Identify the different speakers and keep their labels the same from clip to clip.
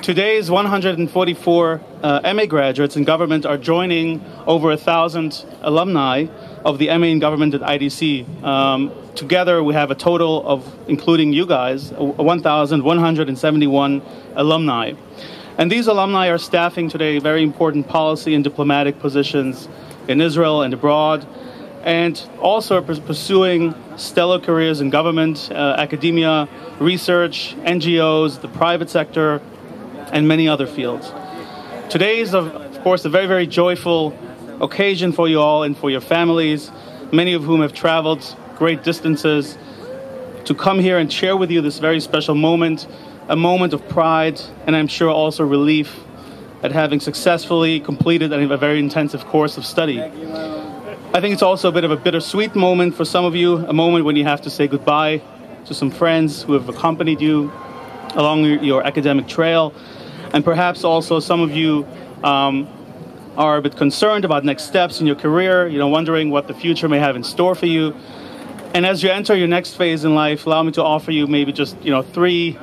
Speaker 1: Today's 144 MA graduates in government are joining over 1,000 alumni of the MA in government at IDC. Together, we have a total of, including you guys, 1,171 alumni. And these alumni are staffing today very important policy and diplomatic positions in Israel and abroad, and also are pursuing stellar careers in government, academia, research, NGOs, the private sector, and many other fields. Today is, of course, a very, very joyful occasion for you all and for your families, many of whom have traveled great distances to come here and share with you this very special moment, a moment of pride, and I'm sure also relief at having successfully completed a very intensive course of study. I think it's also a bit of a bittersweet moment for some of you, a moment when you have to say goodbye to some friends who have accompanied you along your academic trail, and perhaps also some of you are a bit concerned about next steps in your career, wondering what the future may have in store for you. And as you enter your next phase in life, allow me to offer you maybe just, 3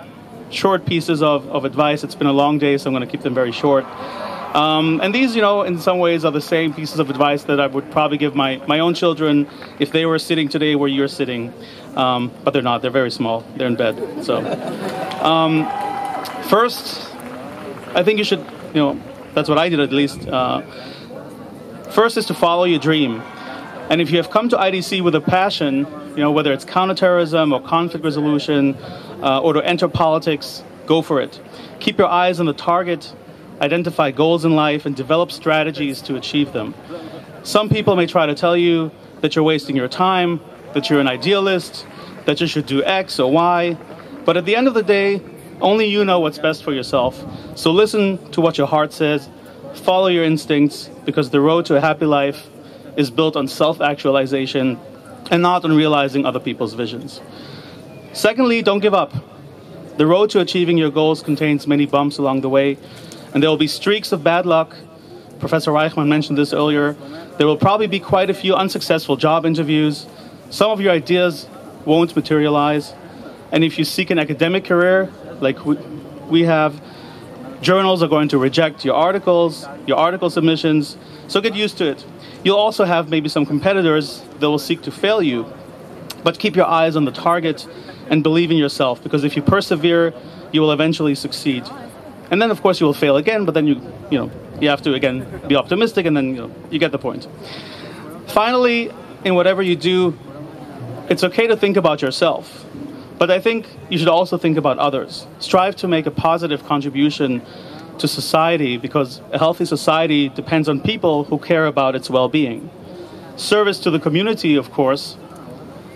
Speaker 1: short pieces of advice. It's been a long day, so I'm going to keep them very short. And these, in some ways are the same pieces of advice that I would probably give my own children if they were sitting today where you're sitting. But they're not. They're very small. They're in bed. So first, I think you should, that's what I did at least. First is to follow your dream. And if you have come to IDC with a passion, whether it's counterterrorism or conflict resolution or to enter politics, go for it. Keep your eyes on the target, identify goals in life, and develop strategies to achieve them. Some people may try to tell you that you're wasting your time, that you're an idealist, that you should do X or Y. But at the end of the day, only you know what's best for yourself. So listen to what your heart says, follow your instincts, because the road to a happy life is built on self-actualization and not on realizing other people's visions. Secondly, don't give up. The road to achieving your goals contains many bumps along the way, and there will be streaks of bad luck. Professor Reichman mentioned this earlier. There will probably be quite a few unsuccessful job interviews. Some of your ideas won't materialize. And if you seek an academic career, like we have, journals are going to reject your articles submissions, so get used to it. You'll also have maybe some competitors that will seek to fail you, but keep your eyes on the target and believe in yourself, because if you persevere, you will eventually succeed. And then, of course, you will fail again, but then you have to, again, be optimistic, and then, you get the point. Finally, in whatever you do, it's okay to think about yourself. But I think you should also think about others. Strive to make a positive contribution to society, because a healthy society depends on people who care about its well-being. Service to the community, of course,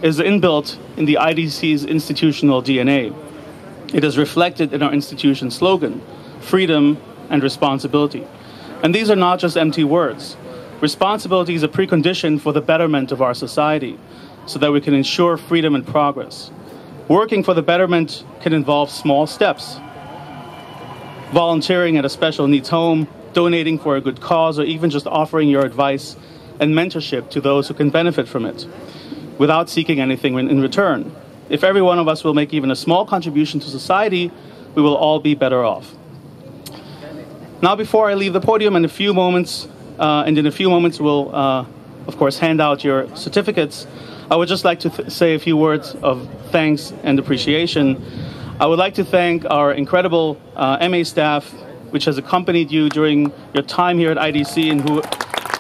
Speaker 1: is inbuilt in the IDC's institutional DNA. It is reflected in our institution slogan, freedom and responsibility. And these are not just empty words. Responsibility is a precondition for the betterment of our society, so that we can ensure freedom and progress. Working for the betterment can involve small steps. Volunteering at a special needs home, donating for a good cause, or even just offering your advice and mentorship to those who can benefit from it, without seeking anything in return. If every one of us will make even a small contribution to society, we will all be better off. Now, before I leave the podium in a few moments, we'll, of course, hand out your certificates, I would just like to say a few words of thanks and appreciation. I would like to thank our incredible MA staff, which has accompanied you during your time here at IDC, and who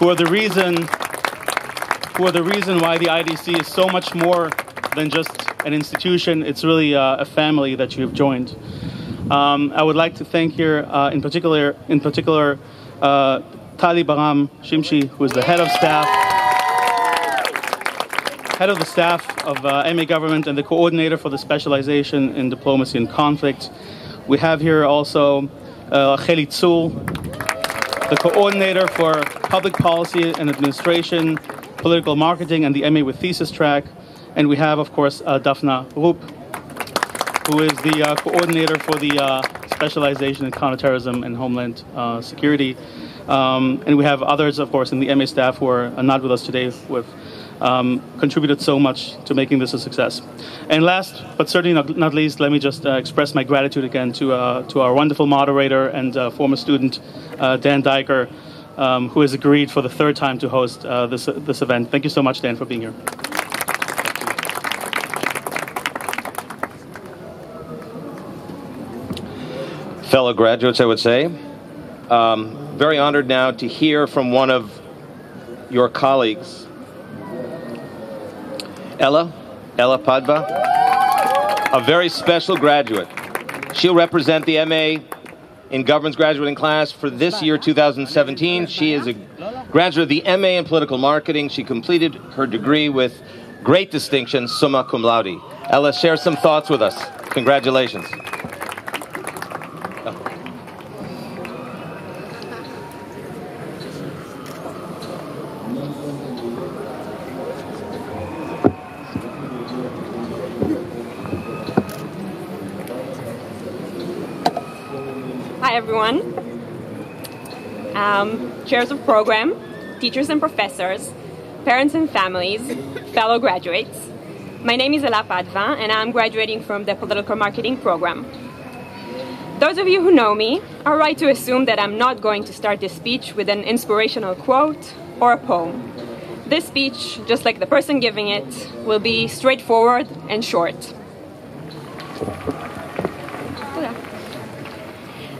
Speaker 1: are the reason why the IDC is so much more than just an institution. It's really a family that you have joined. I would like to thank here in particular Tali Baram Shimshi, who is the head of the staff of MA Government and the coordinator for the specialization in diplomacy and conflict. We have here also Cheli Tzul, the coordinator for public policy and administration, political marketing, and the MA with thesis track. And we have, of course, Daphna Rup, who is the coordinator for the specialization in counterterrorism and homeland security. And we have others, of course, in the MA staff who are not with us today, with contributed so much to making this a success. And last, but certainly not least, let me just express my gratitude again to our wonderful moderator and former student, Dan Diker, who has agreed for the third time to host this event. Thank you so much, Dan, for being here.
Speaker 2: Fellow graduates, I would say, very honored now to hear from one of your colleagues, Ella Padva, a very special graduate. She'll represent the MA in Governance graduating class for this year, 2017. She is a graduate of the MA in Political Marketing. She completed her degree with great distinction, summa cum laude. Ella, share some thoughts with us. Congratulations.
Speaker 3: Hi, everyone. Chairs of program, teachers and professors, parents and families, fellow graduates. My name is Ella Padva, and I'm graduating from the Political Marketing program. Those of you who know me are right to assume that I'm not going to start this speech with an inspirational quote or a poem. This speech, just like the person giving it, will be straightforward and short.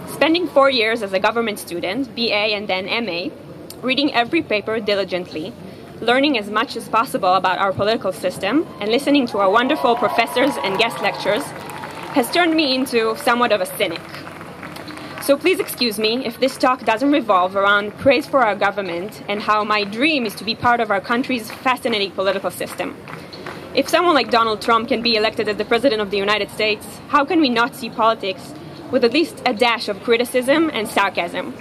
Speaker 3: Spending 4 years as a government student, BA and then MA, reading every paper diligently, learning as much as possible about our political system, and listening to our wonderful professors and guest lectures has turned me into somewhat of a cynic. So please excuse me if this talk doesn't revolve around praise for our government and how my dream is to be part of our country's fascinating political system. If someone like Donald Trump can be elected as the President of the United States, how can we not see politics with at least a dash of criticism and sarcasm?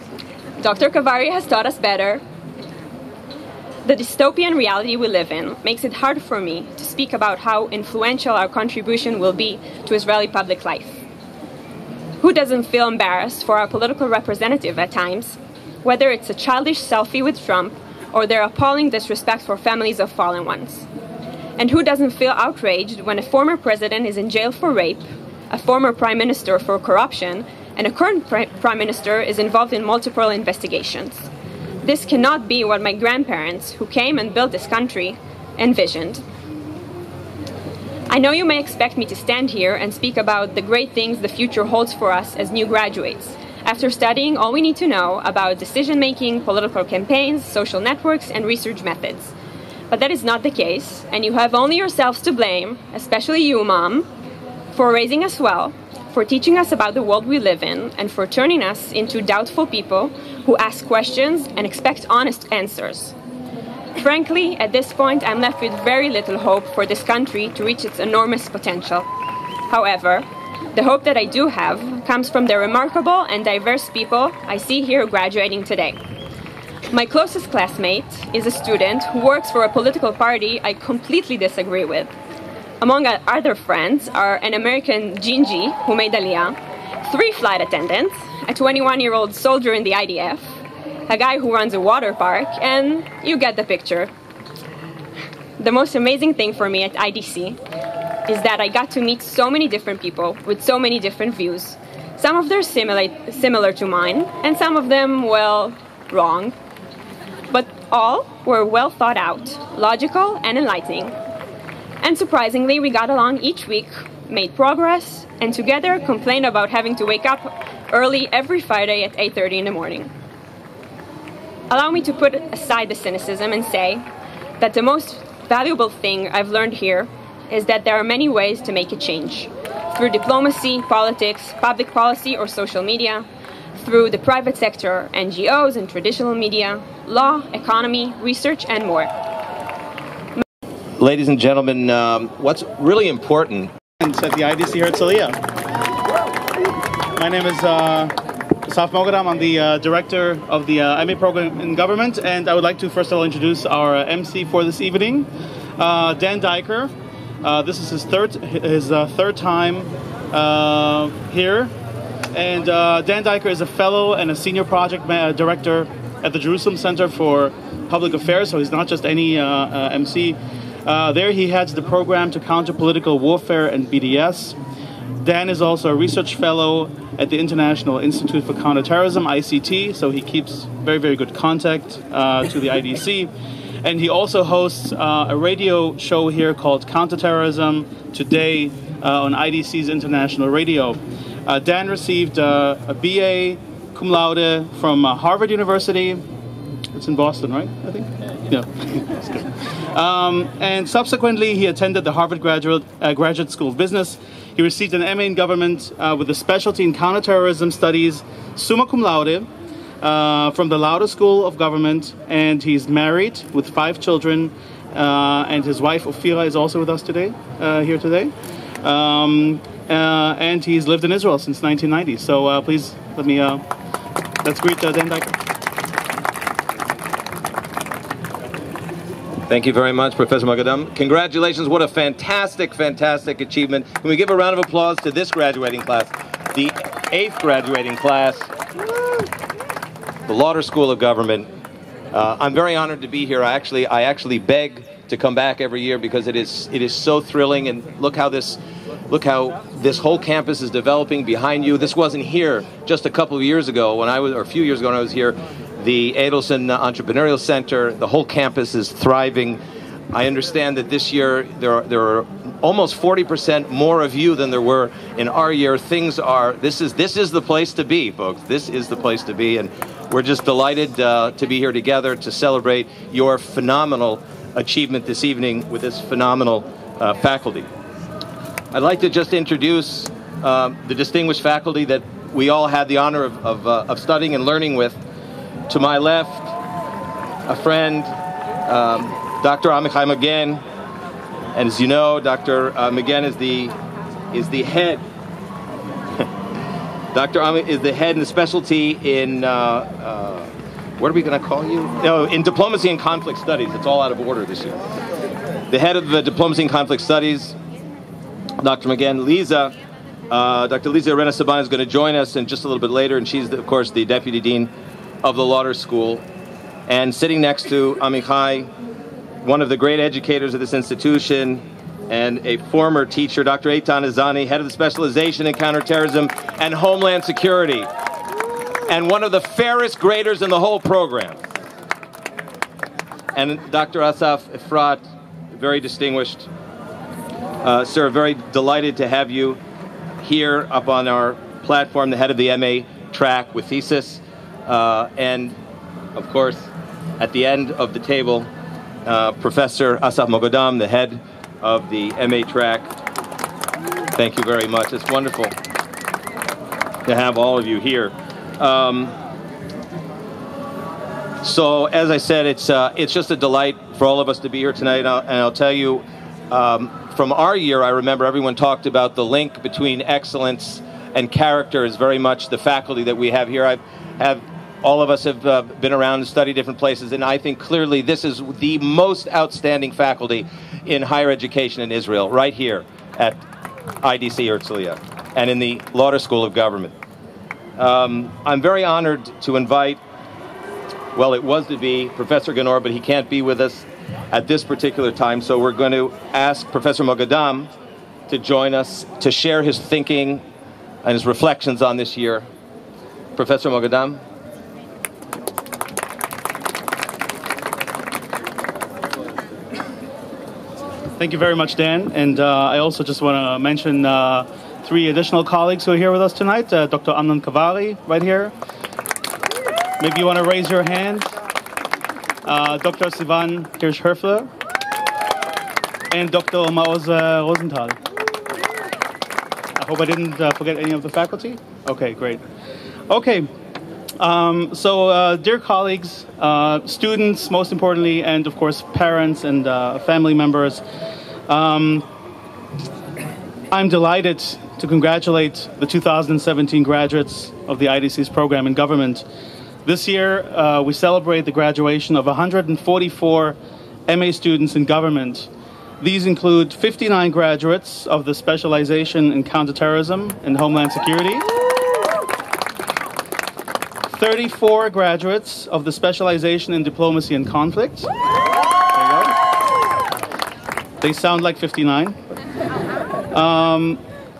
Speaker 3: Dr. Kavari has taught us better. The dystopian reality we live in makes it hard for me to speak about how influential our contribution will be to Israeli public life. Who doesn't feel embarrassed for our political representative at times, whether it's a childish selfie with Trump or their appalling disrespect for families of fallen ones? And who doesn't feel outraged when a former president is in jail for rape, a former prime minister for corruption, and a current prime minister is involved in multiple investigations? This cannot be what my grandparents, who came and built this country, envisioned. I know you may expect me to stand here and speak about the great things the future holds for us as new graduates, after studying all we need to know about decision-making, political campaigns, social networks, and research methods. But that is not the case, and you have only yourselves to blame, especially you, Mom, for raising us well, for teaching us about the world we live in, and for turning us into doubtful people who ask questions and expect honest answers. Frankly, at this point, I'm left with very little hope for this country to reach its enormous potential. However, the hope that I do have comes from the remarkable and diverse people I see here graduating today. My closest classmate is a student who works for a political party I completely disagree with. Among our other friends are an American Gingy who made Aliyah, 3 flight attendants, a 21-year-old soldier in the IDF, a guy who runs a water park, and you get the picture. The most amazing thing for me at IDC is that I got to meet so many different people with so many different views. Some of them similar to mine, and some of them, well, wrong. But all were well thought out, logical, and enlightening. And surprisingly, we got along each week, made progress, and together complained about having to wake up early every Friday at 8:30 in the morning. Allow me to put aside the cynicism and say that the most valuable thing I've learned here is that there are many ways to make a change. Through diplomacy, politics, public policy, or social media, through the private sector, NGOs and traditional media, law, economy, research, and more.
Speaker 2: Ladies and gentlemen, what's really important
Speaker 1: At the IDC Herzliya. My name is Asaf Mogadam. I'm the director of the MA program in government, and I would like to first of all introduce our MC for this evening, Dan Diker. This is his third time here, and Dan Diker is a fellow and a senior project director at the Jerusalem Center for public affairs, so he's not just any MC. There he heads the program to counter political warfare and BDS. Dan is also a research fellow at the International Institute for Counterterrorism, ICT, so he keeps very, very good contact to the IDC. And he also hosts a radio show here called Counterterrorism Today on IDC's International Radio. Dan received a BA cum laude from Harvard University. It's in Boston, right? I think. Yeah. That's good. And subsequently, he attended the Harvard Graduate School of Business. He received an MA in government with a specialty in counterterrorism studies, summa cum laude, from the Lauder School of Government. And he's married with 5 children. And his wife, Ophira, is also with us today, here today. And he's lived in Israel since 1990. So please let me, let's greet Dan Diker.
Speaker 2: Thank you very much, Professor Moghadam. Congratulations, what a fantastic, fantastic achievement. Can we give a round of applause to this graduating class, the 8th graduating class, the Lauder School of Government. I'm very honored to be here. I actually beg to come back every year because it is so thrilling, and look how this whole campus is developing behind you. This wasn't here just a couple of years ago or a few years ago when I was here. The Adelson Entrepreneurial Center, the whole campus is thriving. I understand that this year there are almost 40% more of you than there were in our year. This is the place to be, folks. This is the place to be, and we're just delighted to be here together to celebrate your phenomenal achievement this evening with this phenomenal faculty. I'd like to just introduce the distinguished faculty that we all had the honor of studying and learning with. To my left, a friend, Dr. Amichai Magen, and as you know, Dr. Magen is the head. Dr. Ami is the head and the specialty in what are we going to call you? No, in diplomacy and conflict studies. It's all out of order this year. The head of the diplomacy and conflict studies, Dr. Magen, Lisa. Dr. Lisa Arena Saban is going to join us in just a little bit later, and she's, of course, the deputy dean of the Lauder School. And sitting next to Amichai, one of the great educators of this institution and a former teacher, Dr. Eitan Azani, head of the specialization in counterterrorism and homeland security, and one of the fairest graders in the whole program. And Dr. Asaf Efrat, very distinguished. Sir, very delighted to have you here up on our platform, the head of the MA track with thesis. And, of course, at the end of the table, Professor Asaf Moghadam, the head of the MA track. Thank you very much. It's wonderful to have all of you here. So, as I said, it's just a delight for all of us to be here tonight. And I'll tell you, from our year, I remember everyone talked about the link between excellence and character is very much the faculty that we have here. All of us have been around and studied different places, and I think clearly this is the most outstanding faculty in higher education in Israel, right here at IDC Herzliya and in the Lauder School of Government. I'm very honored to invite, well, it was to be Professor Ganor, but he can't be with us at this particular time, so we're going to ask Professor Moghadam to join us to share his thinking and his reflections on this year. Professor Moghadam.
Speaker 1: Thank you very much, Dan. And I also just want to mention 3 additional colleagues who are here with us tonight. Dr. Amnon Kavari, right here. Maybe you want to raise your hand. Dr. Sivan Kirsch-Herfler. And Dr. Maoz Rosenthal. I hope I didn't forget any of the faculty. Okay, great. Okay. So, dear colleagues, students, most importantly, and of course, parents and family members, I'm delighted to congratulate the 2017 graduates of the IDC's program in government. This year, we celebrate the graduation of 144 MA students in government. These include 59 graduates of the specialization in counterterrorism and homeland security, 34 graduates of the specialization in diplomacy and conflict. There you go. They sound like 59.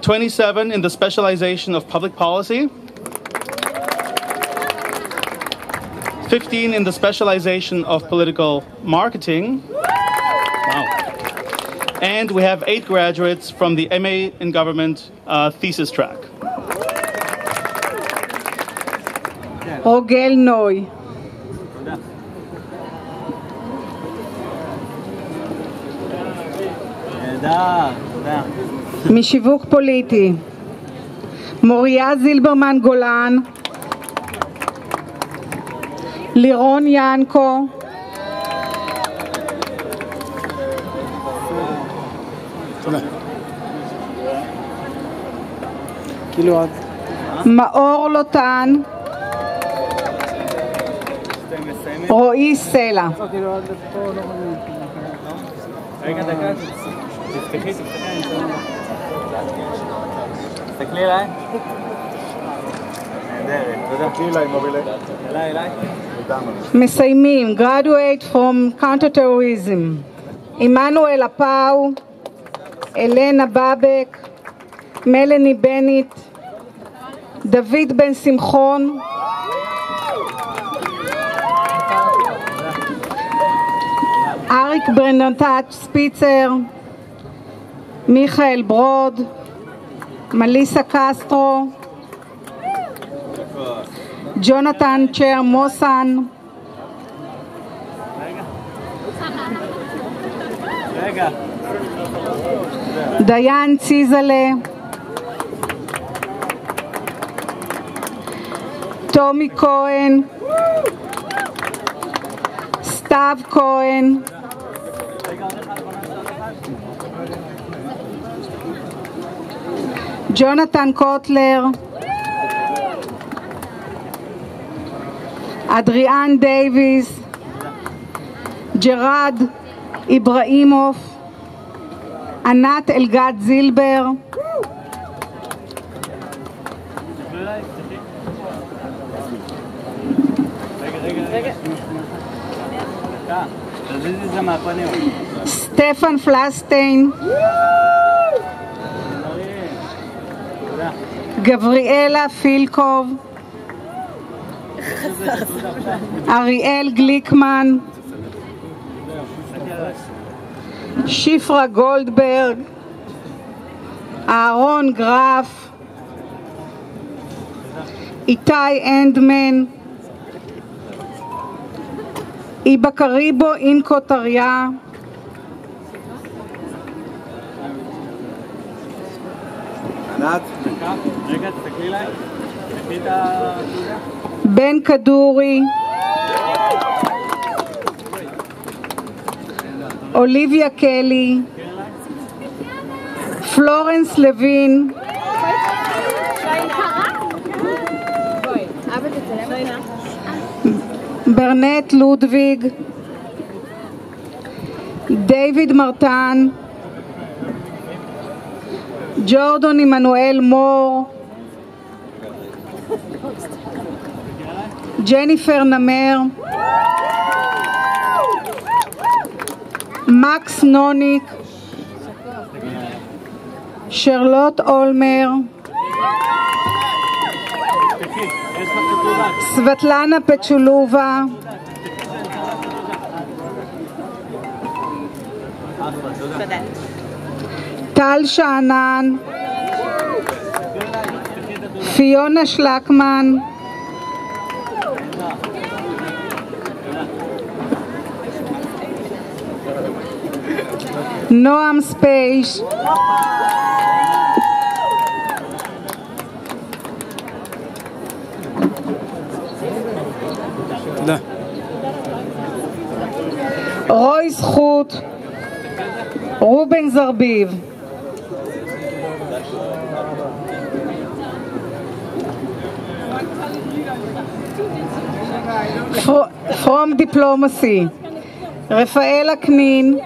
Speaker 1: 27 in the specialization of public policy. 15 in the specialization of political marketing. Wow. And we have 8 graduates from the MA in Government thesis track.
Speaker 4: רוגל נוי. משיווק פוליטי, מוריה זילברמן גולן, לירון ינקו, מאור לוטן, רועי סלע.
Speaker 5: רגע דקה, תפתחי, תסתכלי אליי. נהדרת, תודה. תסתכלי אליי, מובילה. אליי.
Speaker 4: מסיימים, graduate from counterterrorism, עמנואל אפאו, אלנה בבק, מלני בנית, דוד בן שמחון, אריק ברנטאץ' ספיצר, מיכאל ברוד, מליסה קסטרו, ג'ונתן צ'ר מוסן, דיין ציזלה, טומי כהן, סתיו כהן, ג'ונתן קוטלר, אדריאן דייביס, ג'רד איבראימוב, ענת אלגד זילבר, סטפן פלסטיין, גבריאלה פילקוב, אריאל גליקמן, שפרה גולדברג, אהרון גרף, איתי אנדמן, איבא קריבו אינקו טריה,
Speaker 5: רגע, תסתכלי אליי. תקחי את התעודה.
Speaker 4: בן כדורי, אוליביה קלי, פלורנס לוין, ברנט לודוויג, דיוויד מרטן, ג'ורדון עמנואל מור, ג'ניפר נמר, מקס נוניק, שרלוט אולמר, סבטלנה פצ'ולובה, טל שענן, פיונה שלקמן, נועם ספייש, רוי זכות, רובן זרביב, From Diplomacy, רפאל הקנין,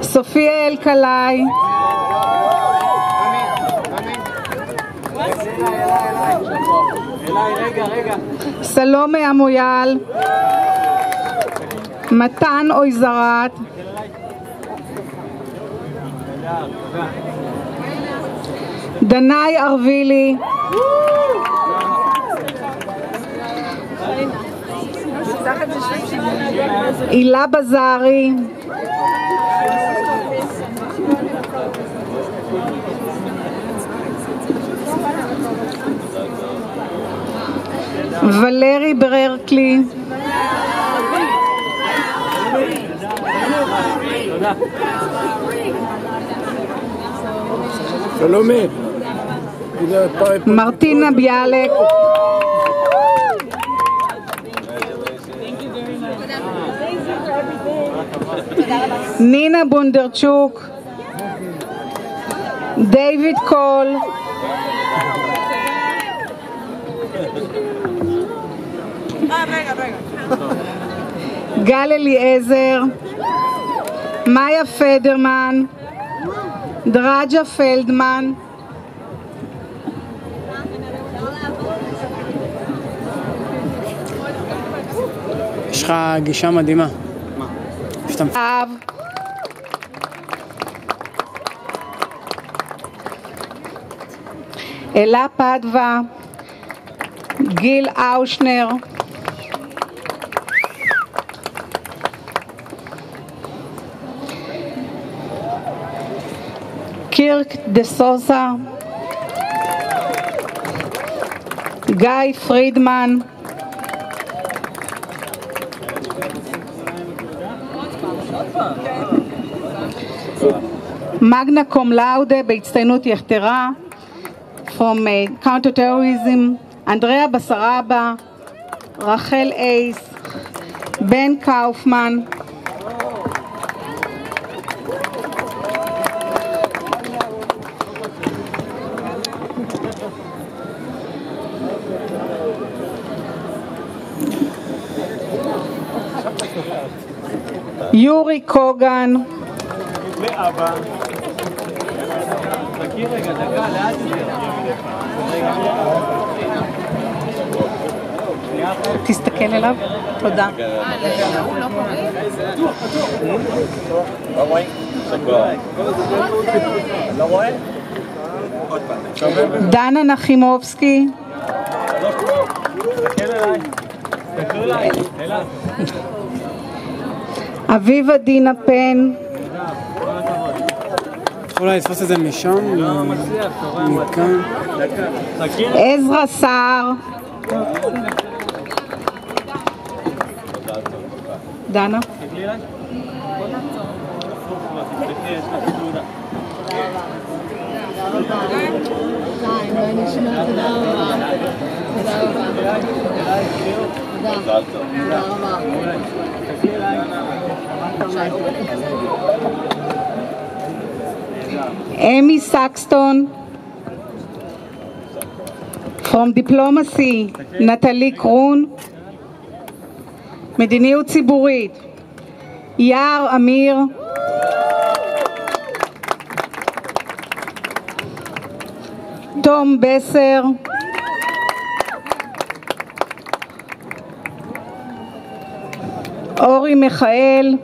Speaker 4: סופיה אלקלעי, סלומי המויאל, מתן אויזרת, דנאי ארבילי, הילה בזארי, ולרי בררקלי,
Speaker 6: שלומי,
Speaker 4: מרטינה ביאלק, נינה בונדרצ'וק, דיוויד קול, גל אליעזר, מאיה פדרמן, דרג'ה פלדמן,
Speaker 6: יש לך גישה מדהימה.
Speaker 4: אב, אלה פדווה, גיל אושנר, קירק דה סוסה, גיא פרידמן, מגנה קום לאודה בהצטיינות יתרה from counterterrorism, אנדריאה בסרבה, רחל אייס, בן קאופמן, יורי קוגן,
Speaker 5: לאבא. תכיר רגע, דקה, לאט יותר.
Speaker 4: תסתכל אליו, תודה. דנה נחמובסקי, אביבה דינה פן,
Speaker 6: אולי לתפוס את זה משם, מכאן.
Speaker 4: עזרא סער, דנה, אמי סקסטון, from Diplomacy, נטלי קרון, מדיניות ציבורית, יער אמיר, תום בסר, אורי מיכאל,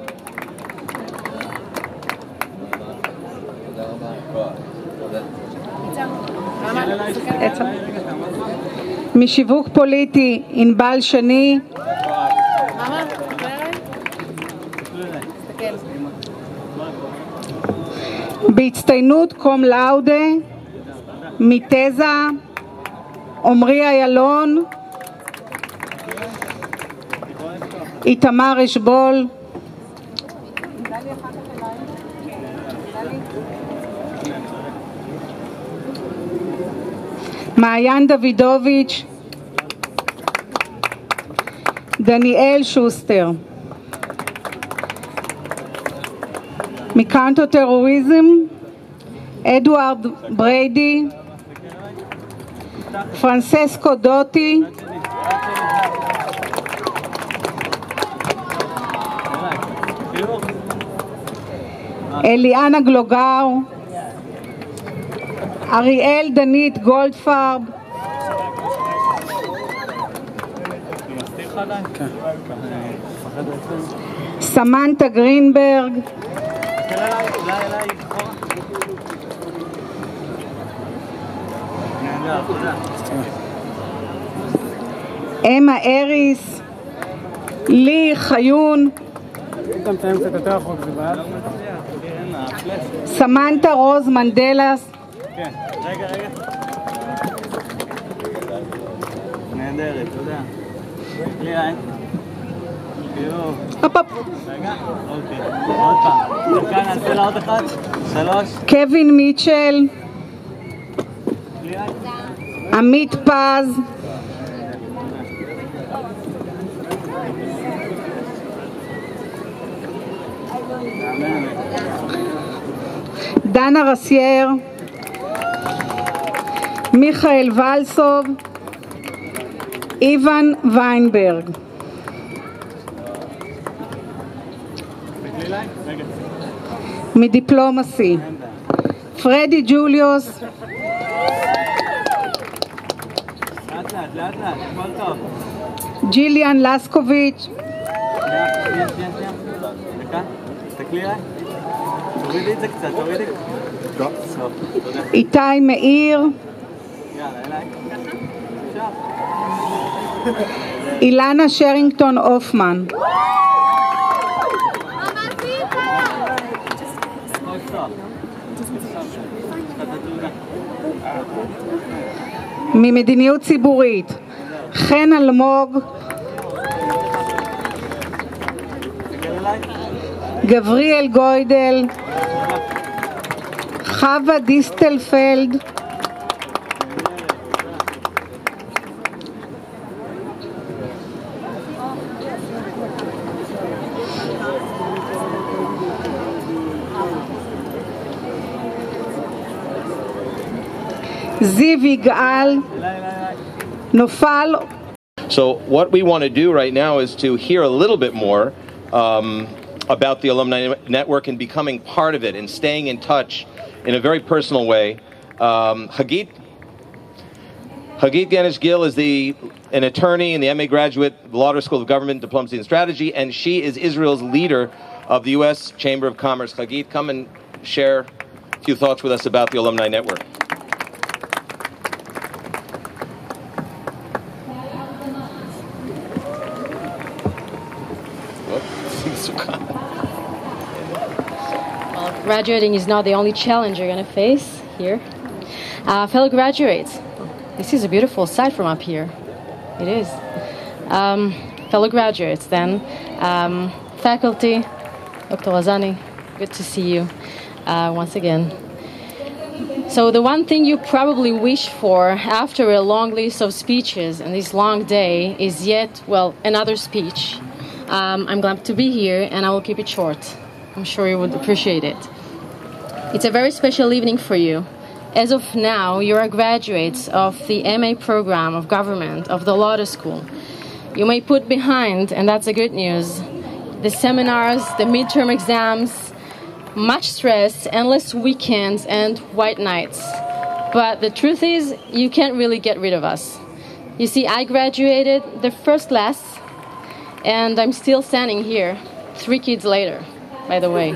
Speaker 4: משיווק פוליטי ענבל שני, בהצטיינות קום לאודה, מתזה עמרי איילון, איתמר אשבול, מעיין דוידוביץ', דניאל שוסטר, מקאונטר טרוריזם, אדוארד בריידי, פרנססקו דוטי, אליאנה גלוגר, אריאל דנית גולדפרב, סמנטה גרינברג, אמה אריס, לי חיון, סמנטה רוז מנדלס,
Speaker 5: רגע. נהדרת, תודה. לי עין.
Speaker 4: הופ.
Speaker 5: רגע, אוקיי. עוד פעם. דקה, נעשה לה עוד אחד. 3.
Speaker 4: קווין מיטשל,
Speaker 5: לי עין.
Speaker 4: עמית פז, דנה רסייר, מיכאל ולסוב, איוון ויינברג. מדיפלומסי, פרדי ג'וליוס,
Speaker 5: לאט, הכל טוב.
Speaker 4: ג'יליאן לסקוביץ',
Speaker 5: שנייה. דקה, תסתכלי עליי. תורידי את זה קצת, תורידי. לא. תודה.
Speaker 4: איתי מאיר,
Speaker 5: יאללה, אליי. עכשיו.
Speaker 4: אילנה שרינגטון אופמן, ממדיניות ציבורית, חן אלמוג, גבריאל גוידל, חווה דיסטלפלד, זיו יגאל, נופל.
Speaker 2: So what we want to do right now is to hear a little bit more about the Alumni Network and becoming part of it and staying in touch in a very personal way. Hagit Ganesh-Gill is an attorney and the MA graduate of the Lauder School of Government, Diplomacy and Strategy, and she is Israel's leader of the U.S. Chamber of Commerce. Hagit, come and share a few thoughts with us about the Alumni Network.
Speaker 7: Well, graduating is not the only challenge you're going to face here. Fellow graduates, this is a beautiful sight from up here. It is. Fellow graduates then, faculty, Dr. Razani, good to see you once again. So the one thing you probably wish for after a long list of speeches and this long day is yet, well, another speech. I'm glad to be here and I will keep it short. I'm sure you would appreciate it. It's a very special evening for you. As of now, you are graduates of the MA program of government of the Lauder School. You may put behind, and that's the good news, the seminars, the midterm exams, much stress, endless weekends, and white nights. But the truth is, you can't really get rid of us. You see, I graduated the first class, and I'm still standing here, 3 kids later, by the way.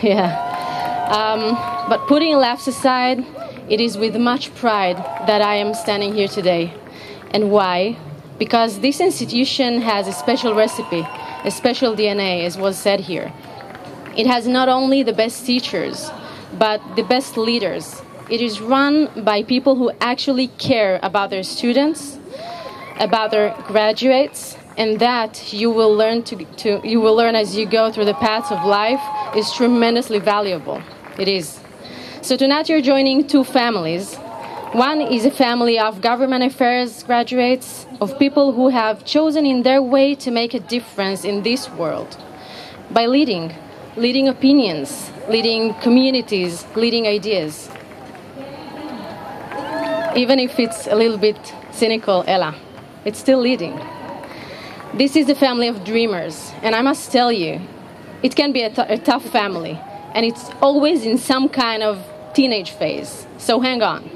Speaker 7: Yeah. But putting laughs aside, it is with much pride that I am standing here today. And why? Because this institution has a special recipe, a special DNA, as was said here. It has not only the best teachers, but the best leaders. It is run by people who actually care about their students, about their graduates, and that you will learn as you go through the paths of life is tremendously valuable. It is. So tonight you're joining 2 families. One is a family of government affairs graduates, of people who have chosen in their way to make a difference in this world by leading opinions, leading communities, leading ideas. Even if it's a little bit cynical, Ella, it's still leading. This is the family of dreamers, and I must tell you, it can be a tough family, and it's always in some kind of teenage phase, so hang on.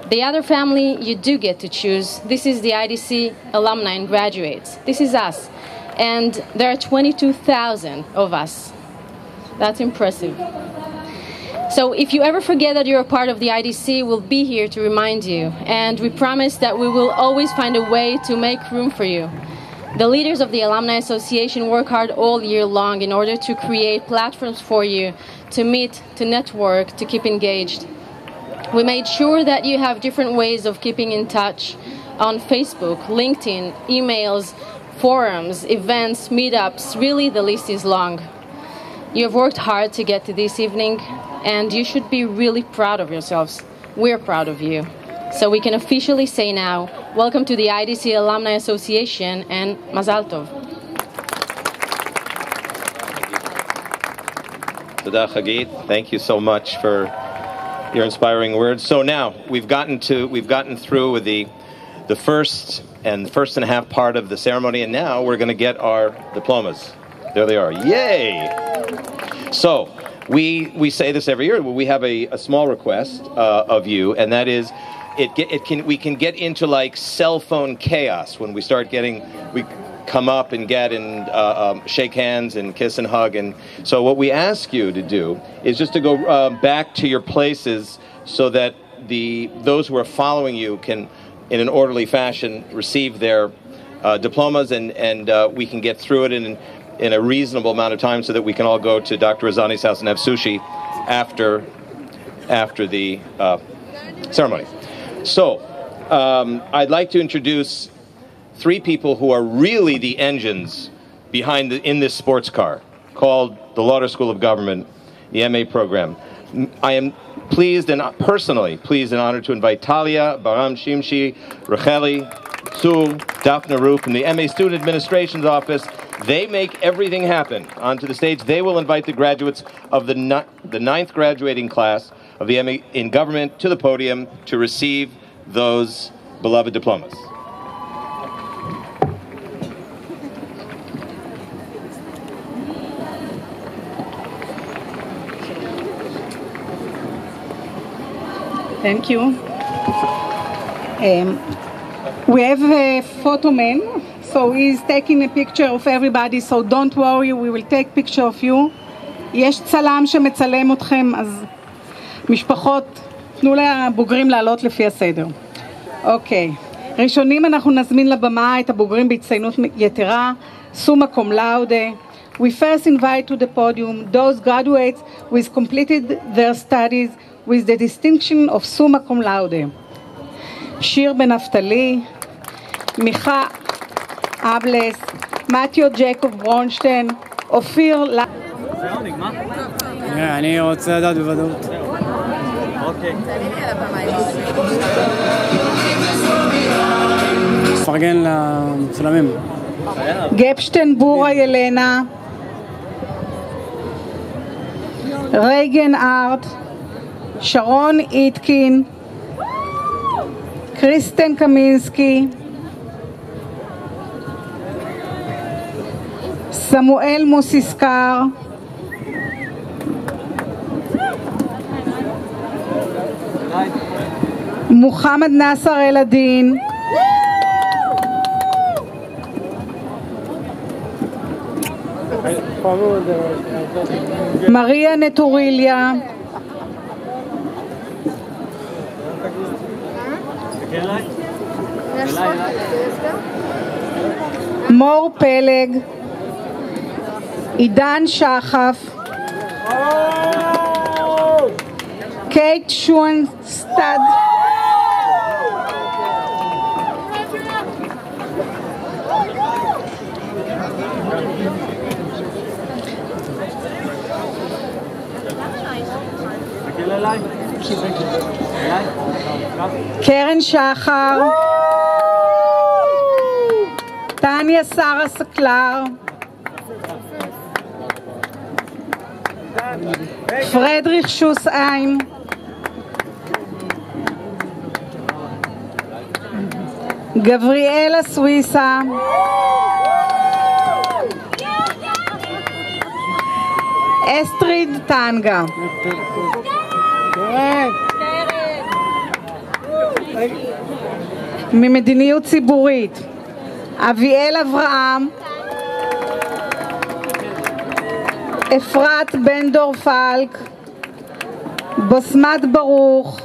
Speaker 7: The other family you do get to choose. This is the IDC alumni and graduates. This is us. And there are 22,000 of us. That's impressive. So if you ever forget that you're a part of the IDC, we'll be here to remind you. And we promise that we will always find a way to make room for you. The leaders of the Alumni Association work hard all year long in order to create platforms for you to meet, to network, to keep engaged. We made sure that you have different ways of keeping in touch on Facebook, LinkedIn, emails, forums, events, meetups. Really, the list is long. You have worked hard to get to this evening, and you should be really proud of yourselves. We're proud of you. So we can officially say now, welcome to the IDC Alumni Association, and Mazal Tov.
Speaker 2: Toda Chagit, thank you so much for your inspiring words. So now we've gotten through with the first and a half part of the ceremony, and now we're going to get our diplomas. There they are. Yay! So we say this every year. We have a small request of you, and that is, we can get into like cell phone chaos when we start we come up and get and shake hands and kiss and hug. And so what we ask you to do is just to go back to your places so that those who are following you can, in an orderly fashion, receive their diplomas, and we can get through it in a reasonable amount of time so that we can all go to Dr. Razani's house and have sushi after the ceremony. So I'd like to introduce three people who are really the engines behind in this sports car called the Lauder School of Government, the MA program. I am personally pleased and honored to invite Talia, Baram Shimshi, Racheli, Sul, Daphne Roof from the MA Student Administration's Office. They make everything happen. Onto the stage, they will invite the graduates of the ninth graduating class of the MA in Government to the podium to receive those beloved diplomas.
Speaker 4: Thank you. We have a photo man, so he's taking a picture of everybody, so don't worry, we will take picture of you. יש צלם שמצלם אתכם, אז משפחות, תנו לבוגרים לעלות לפי הסדר. אוקיי. ראשונים אנחנו נזמין לבמה את הבוגרים בהצטיינות יתרה, סומה קום לאודה. We first invite to the podium those graduates who have completed their studies with the distinction of summa cum laude. שיר בן נפתלי, מיכה אבלס, מתיו ג'קוב ברונשטיין, אופיר
Speaker 6: אני רוצה לדעת בוודאות.
Speaker 5: אוקיי.
Speaker 6: פרגן למצלמים.
Speaker 4: גפשטיין בורה ילנה, רייגן ארט, שרון איטקין, קריסטן קמינסקי, סמואל מוסיסקר, מוחמד נאסר אלדין, מריה נטוריליה, מור פלג, עידן שחף, קייט שונסטד, קרן שחר, טניה שרה סקלר, פרדריך שוסהיים, גבריאלה סוויסה, אסטריד טנגה, ממדיניות ציבורית, אביאל אברהם, אפרת בן דור פלק, בוסמת ברוך,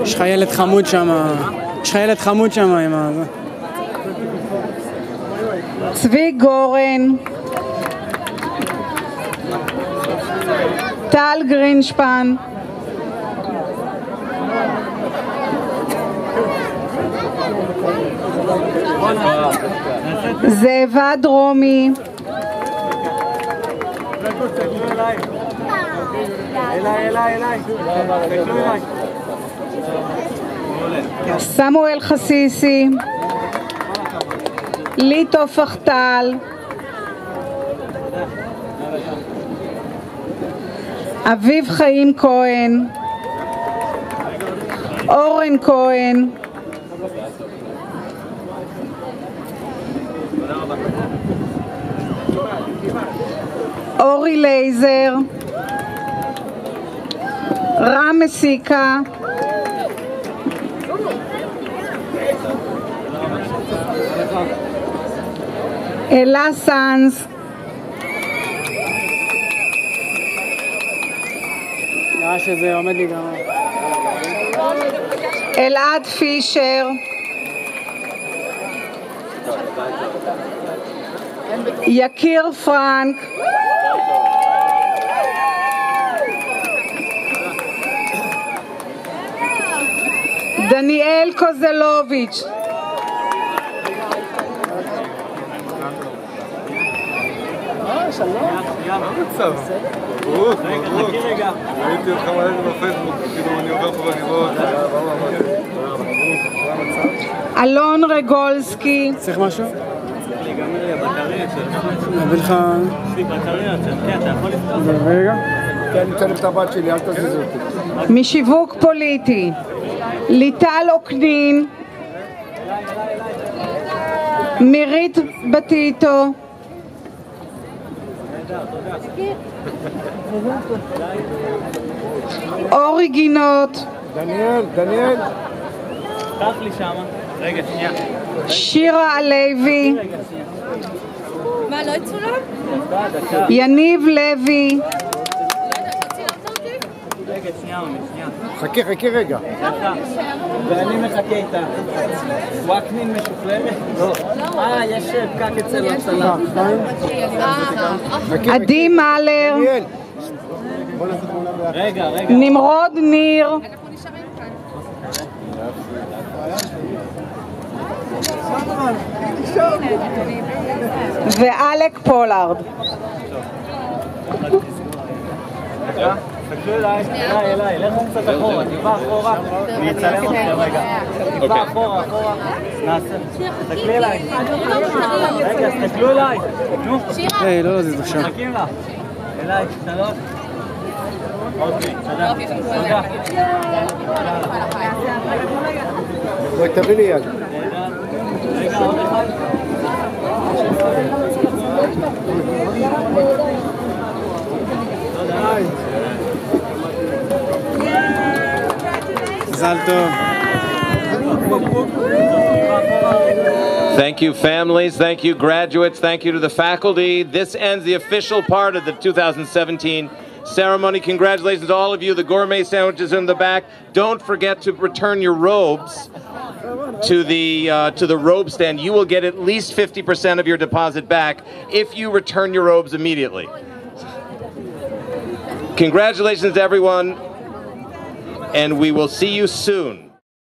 Speaker 6: יש לך ילד חמוד שם, יש לך ילד חמוד שם עם ה...
Speaker 4: צבי גורן, טל גרינשפן, זאבה דרומי, סמואל חסיסי, ליטו פחטל, אביב חיים כהן, אורן כהן, אורי לייזר, רם מסיקה, אלה סאנס,
Speaker 6: נראה שזה עומד לי גם...
Speaker 4: אלעד פישר, יקיר פרנק, דניאל קוזלוביץ',
Speaker 8: ראיתי אותך מעלה בפייסבוק, כאילו אני עובר פה בגבעות.
Speaker 4: אלון רגולסקי,
Speaker 6: צריך משהו? נביא לך...
Speaker 5: יש לי בטריה, כן, אתה יכול לפתוח?
Speaker 6: רגע.
Speaker 8: כן, אני צריך את הבת שלי, אל תזיזו אותי.
Speaker 4: משיווק פוליטי, ליטל אוקנין, מירית בטיטו, אורי גינות,
Speaker 8: דניאל.
Speaker 5: פתח לי שמה. רגע, שנייה.
Speaker 4: שירה הלוי,
Speaker 9: מה, לא יצולם?
Speaker 4: יניב לוי,
Speaker 5: רגע, שנייה, שנייה.
Speaker 8: חכי רגע.
Speaker 5: ואני מחכה איתה. וואקנין משוחררת? לא. יש פקק אצל הצלם.
Speaker 4: עדי מאלר,
Speaker 5: רגע.
Speaker 4: נמרוד ניר, ואלק פולארד.
Speaker 5: תסתכלו אליי, לכו קצת אחורה, טיפה אחורה, אני אצלם אתכם רגע. טיפה אחורה, נעשה. תסתכלי אליי. רגע, תסתכלו אליי. נו.
Speaker 6: היי, לא, זה בבקשה.
Speaker 5: מחכים לך. אליי, 3. אוקיי, תודה. תודה.
Speaker 8: בואי תביא לי יד.
Speaker 5: רגע, עוד אחד.
Speaker 6: מזל טוב.
Speaker 2: Thank you, families. Thank you, graduates. Thank you to the faculty. This ends the official part of the 2017 ceremony. Congratulations to all of you. The gourmet sandwiches in the back. Don't forget to return your robes to the robe stand. You will get at least 50% of your deposit back if you return your robes immediately. Congratulations to everyone, and we will see you soon.